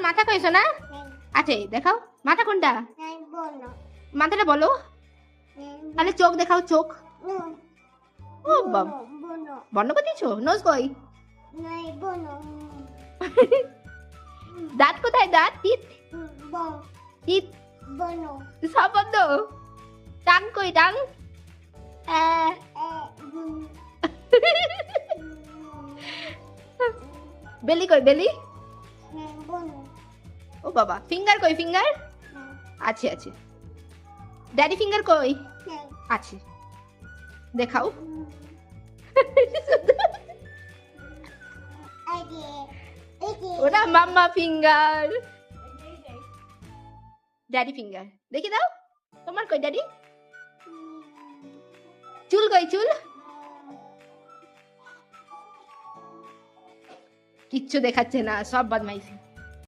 মাথা কইছো না? আছে দেখাও মাথা কোনটা? মাথাটা বলো। তাহলে চোখ দেখাও চোখ। ও বাবা বন্ধ করে দিয়েছো? নোজ কই? দাঁত কোথায়? দাঁত তিত তিত সব বন্ধ। টাং কই টাং? বেলি কই বেলি? ও বাবা ফিঙ্গার কই ফিঙ্গার? আছে আছে। ড্যাডি ফিঙ্গার কই? আছে দেখাও। ওটা মাম্মা ফিঙ্গার। ড্যাডি ফিঙ্গার দেখি দাও। তোমার কই ড্যাডি? চুল কই চুল? কিচ্ছু দেখাচ্ছে না, সব বদমাইশি।